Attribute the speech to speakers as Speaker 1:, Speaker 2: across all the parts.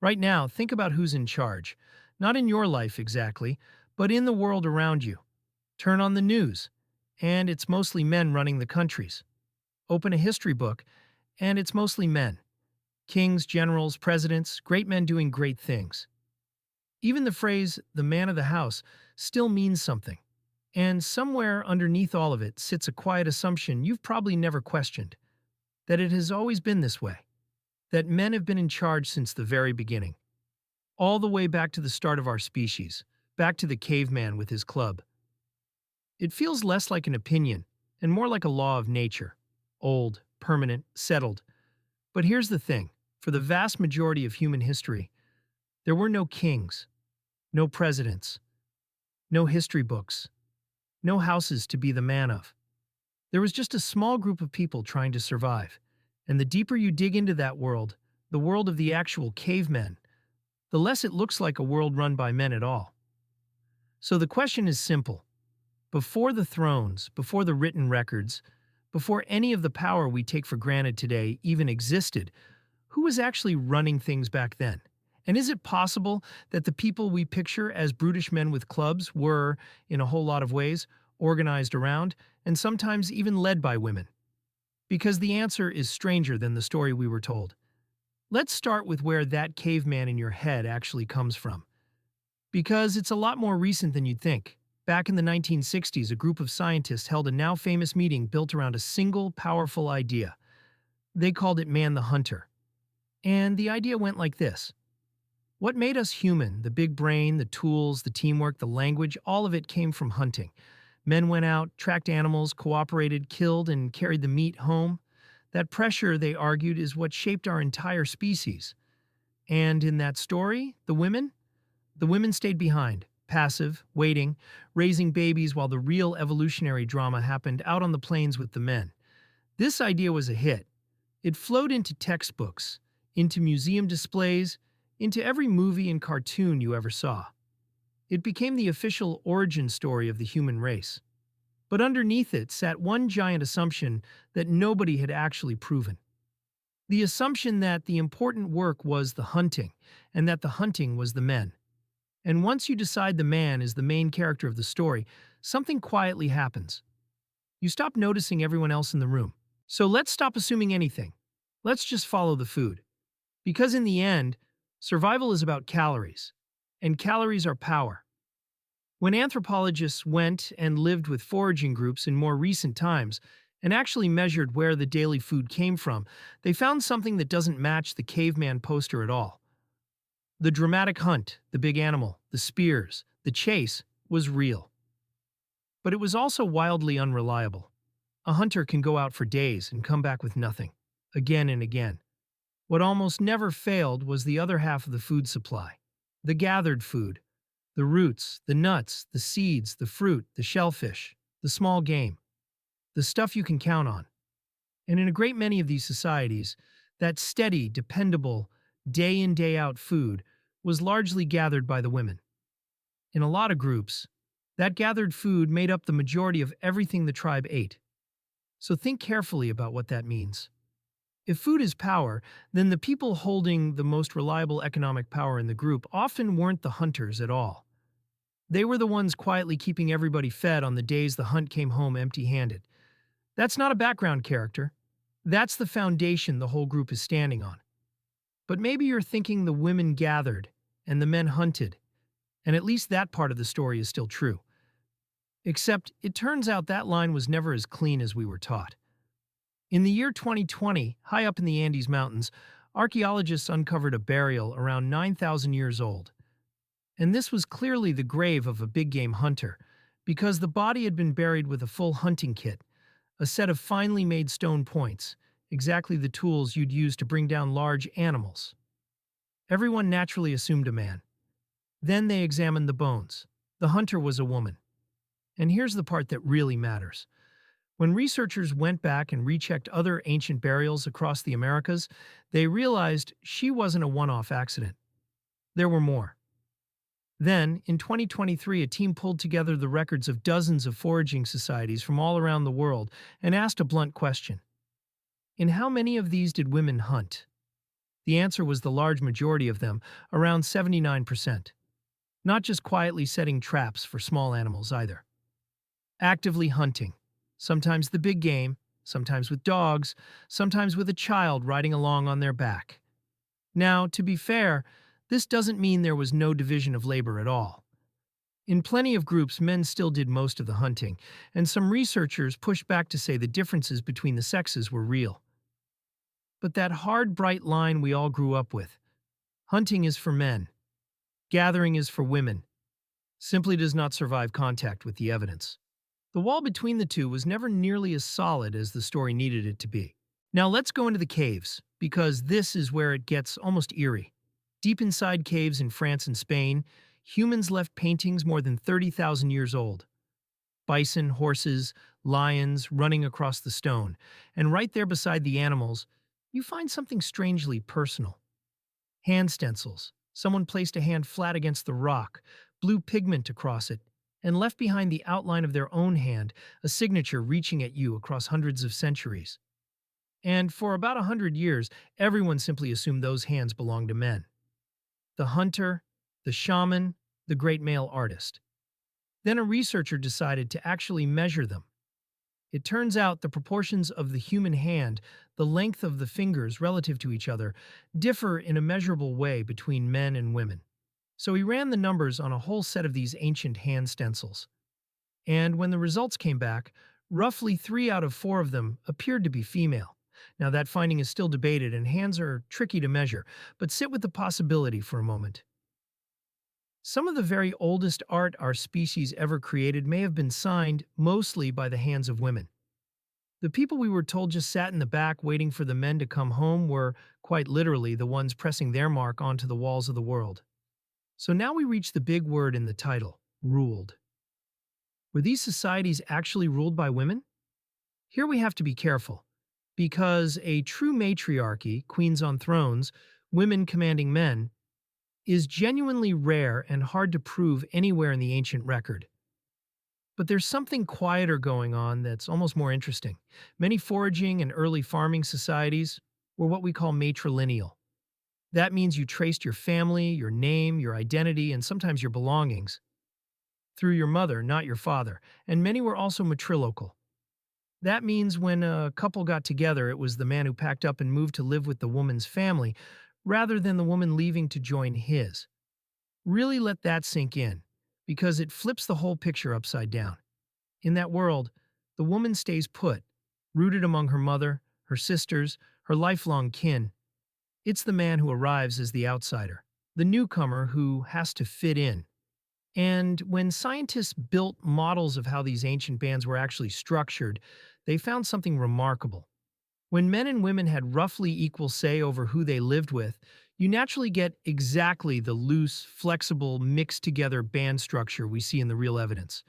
Speaker 1: Right now, think about who's in charge. Not in your life exactly, but in the world around you. Turn on the news, and it's mostly men running the countries. Open a history book, and it's mostly men. Kings, generals, presidents, great men doing great things. Even the phrase, the man of the house, still means something. And somewhere underneath all of it sits a quiet assumption you've probably never questioned, that it has always been this way, that men have been in charge since the very beginning, all the way back to the start of our species, back to the caveman with his club. It feels less like an opinion and more like a law of nature, old, permanent, settled. But here's the thing, for the vast majority of human history, there were no kings, no presidents, no history books, no houses to be the man of. There was just a small group of people trying to survive. And the deeper you dig into that world, the world of the actual cavemen, the less it looks like a world run by men at all. So the question is simple. Before the thrones, before the written records, before any of the power we take for granted today even existed, who was actually running things back then? And is it possible that the people we picture as brutish men with clubs were, in a whole lot of ways, organized around, and sometimes even led by women? Because the answer is stranger than the story we were told. Let's start with where that caveman in your head actually comes from. Because it's a lot more recent than you'd think. Back in the 1960s, a group of scientists held a now famous meeting built around a single, powerful idea. They called it Man the Hunter. And the idea went like this. What made us human, the big brain, the tools, the teamwork, the language, all of it came from hunting. Men went out, tracked animals, cooperated, killed, and carried the meat home. That pressure, they argued, is what shaped our entire species. And in that story, the women? The women stayed behind, passive, waiting, raising babies while the real evolutionary drama happened out on the plains with the men. This idea was a hit. It flowed into textbooks, into museum displays, into every movie and cartoon you ever saw. It became the official origin story of the human race. But underneath it sat one giant assumption that nobody had actually proven. The assumption that the important work was the hunting, and that the hunting was the men. And once you decide the man is the main character of the story, something quietly happens. You stop noticing everyone else in the room. So let's stop assuming anything. Let's just follow the food. Because in the end, survival is about calories, and calories are power. When anthropologists went and lived with foraging groups in more recent times and actually measured where the daily food came from, they found something that doesn't match the caveman poster at all. The dramatic hunt, the big animal, the spears, the chase was real. But it was also wildly unreliable. A hunter can go out for days and come back with nothing, again and again. What almost never failed was the other half of the food supply, the gathered food, the roots, the nuts, the seeds, the fruit, the shellfish, the small game, the stuff you can count on. And in a great many of these societies, that steady, dependable, day in, day out food was largely gathered by the women. In a lot of groups, that gathered food made up the majority of everything the tribe ate. So think carefully about what that means. If food is power, then the people holding the most reliable economic power in the group often weren't the hunters at all. They were the ones quietly keeping everybody fed on the days the hunt came home empty-handed. That's not a background character. That's the foundation the whole group is standing on. But maybe you're thinking the women gathered and the men hunted, and at least that part of the story is still true. Except it turns out that line was never as clean as we were taught. In the year 2020, high up in the Andes Mountains, archaeologists uncovered a burial around 9,000 years old. And this was clearly the grave of a big-game hunter, because the body had been buried with a full hunting kit, a set of finely made stone points, exactly the tools you'd use to bring down large animals. Everyone naturally assumed a man. Then they examined the bones. The hunter was a woman. And here's the part that really matters. When researchers went back and rechecked other ancient burials across the Americas, they realized she wasn't a one-off accident. There were more. Then, in 2023, a team pulled together the records of dozens of foraging societies from all around the world and asked a blunt question. In how many of these did women hunt? The answer was the large majority of them, around 79%. Not just quietly setting traps for small animals either. Actively hunting. Sometimes the big game, sometimes with dogs, sometimes with a child riding along on their back. Now, to be fair, this doesn't mean there was no division of labor at all. In plenty of groups, men still did most of the hunting, and some researchers pushed back to say the differences between the sexes were real. But that hard, bright line we all grew up with, hunting is for men, gathering is for women, simply does not survive contact with the evidence. The wall between the two was never nearly as solid as the story needed it to be. Now let's go into the caves, because this is where it gets almost eerie. Deep inside caves in France and Spain, humans left paintings more than 30,000 years old. Bison, horses, lions running across the stone, and right there beside the animals, you find something strangely personal. Hand stencils. Someone placed a hand flat against the rock, blew pigment across it, and left behind the outline of their own hand, a signature reaching at you across hundreds of centuries. And for about 100 years, everyone simply assumed those hands belonged to men. The hunter, the shaman, the great male artist. Then a researcher decided to actually measure them. It turns out the proportions of the human hand, the length of the fingers relative to each other, differ in a measurable way between men and women. So he ran the numbers on a whole set of these ancient hand stencils. And when the results came back, roughly 3 out of 4 of them appeared to be female. Now that finding is still debated and hands are tricky to measure, but sit with the possibility for a moment. Some of the very oldest art our species ever created may have been signed mostly by the hands of women. The people we were told just sat in the back waiting for the men to come home were, quite literally, the ones pressing their mark onto the walls of the world. So now we reach the big word in the title, ruled. Were these societies actually ruled by women? Here we have to be careful, because a true matriarchy, queens on thrones, women commanding men, is genuinely rare and hard to prove anywhere in the ancient record. But there's something quieter going on that's almost more interesting. Many foraging and early farming societies were what we call matrilineal. That means you traced your family, your name, your identity, and sometimes your belongings through your mother, not your father, and many were also matrilocal. That means when a couple got together, it was the man who packed up and moved to live with the woman's family, rather than the woman leaving to join his. Really let that sink in, because it flips the whole picture upside down. In that world, the woman stays put, rooted among her mother, her sisters, her lifelong kin. It's the man who arrives as the outsider, the newcomer who has to fit in. And when scientists built models of how these ancient bands were actually structured, they found something remarkable. When men and women had roughly equal say over who they lived with, you naturally get exactly the loose, flexible, mixed-together band structure we see in the real evidence.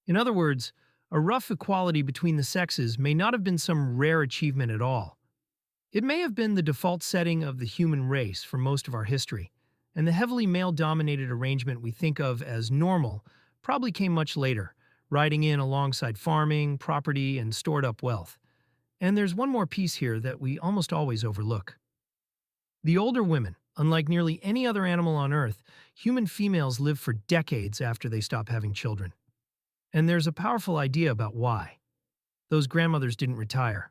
Speaker 1: In other words, a rough equality between the sexes may not have been some rare achievement at all. It may have been the default setting of the human race for most of our history, and the heavily male-dominated arrangement we think of as normal probably came much later, riding in alongside farming, property, and stored-up wealth. And there's one more piece here that we almost always overlook. The older women, unlike nearly any other animal on Earth, human females live for decades after they stop having children. And there's a powerful idea about why. Those grandmothers didn't retire.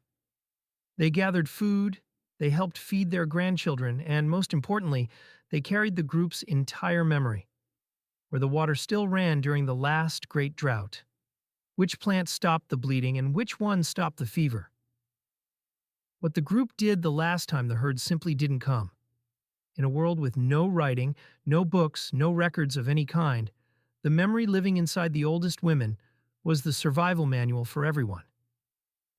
Speaker 1: They gathered food, they helped feed their grandchildren, and most importantly, they carried the group's entire memory, where the water still ran during the last great drought. Which plant stopped the bleeding and which one stopped the fever? What the group did the last time the herd simply didn't come. In a world with no writing, no books, no records of any kind, the memory living inside the oldest women was the survival manual for everyone.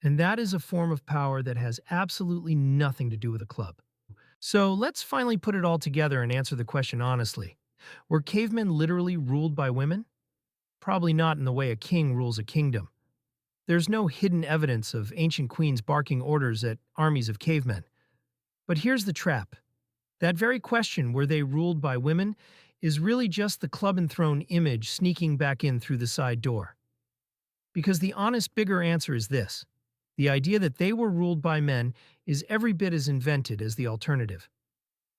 Speaker 1: And that is a form of power that has absolutely nothing to do with a club. So let's finally put it all together and answer the question honestly. Were cavemen literally ruled by women? Probably not in the way a king rules a kingdom. There's no hidden evidence of ancient queens barking orders at armies of cavemen. But here's the trap. That very question, were they ruled by women, is really just the club and throne image sneaking back in through the side door. Because the honest, bigger answer is this. The idea that they were ruled by men is every bit as invented as the alternative.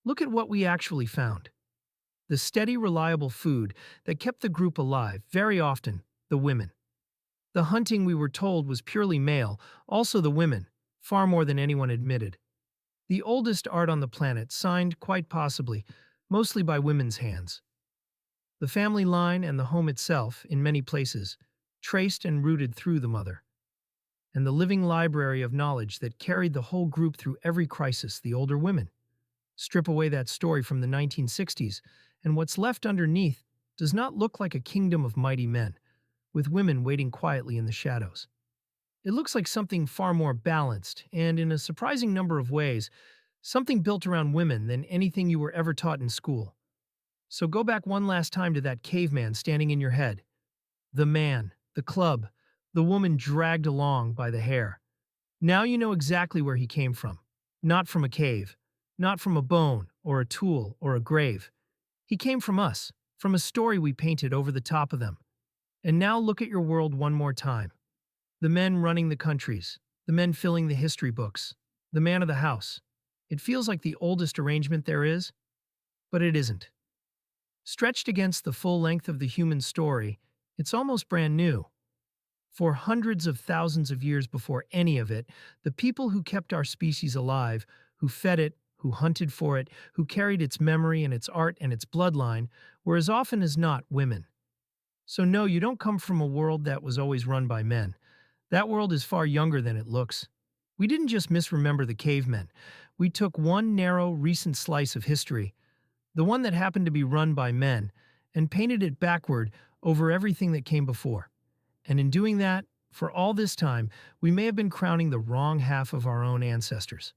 Speaker 1: Look at what we actually found. The steady, reliable food that kept the group alive, very often, the women. The hunting we were told was purely male, also the women, far more than anyone admitted. The oldest art on the planet, signed, quite possibly, mostly by women's hands. The family line and the home itself, in many places, traced and rooted through the mother. And the living library of knowledge that carried the whole group through every crisis, the older women. Strip away that story from the 1960s, and what's left underneath does not look like a kingdom of mighty men, with women waiting quietly in the shadows. It looks like something far more balanced, and in a surprising number of ways, something built around women than anything you were ever taught in school. So go back one last time to that caveman standing in your head. The man, the club, the woman dragged along by the hair. Now you know exactly where he came from. Not from a cave, not from a bone, or a tool, or a grave. He came from us, from a story we painted over the top of them. And now look at your world one more time. The men running the countries, the men filling the history books, the man of the house. It feels like the oldest arrangement there is, but it isn't. Stretched against the full length of the human story, it's almost brand new. For hundreds of thousands of years before any of it, the people who kept our species alive, who fed it, who hunted for it, who carried its memory and its art and its bloodline, were as often as not women. So no, you don't come from a world that was always run by men. That world is far younger than it looks. We didn't just misremember the cavemen. We took one narrow, recent slice of history, the one that happened to be run by men, and painted it backward over everything that came before. And in doing that, for all this time, we may have been crowning the wrong half of our own ancestors.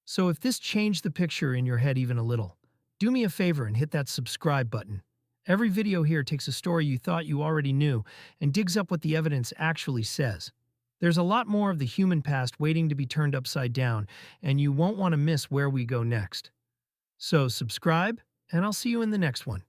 Speaker 1: So if this changed the picture in your head even a little, do me a favor and hit that subscribe button. Every video here takes a story you thought you already knew and digs up what the evidence actually says. There's a lot more of the human past waiting to be turned upside down, and you won't want to miss where we go next. So subscribe, and I'll see you in the next one.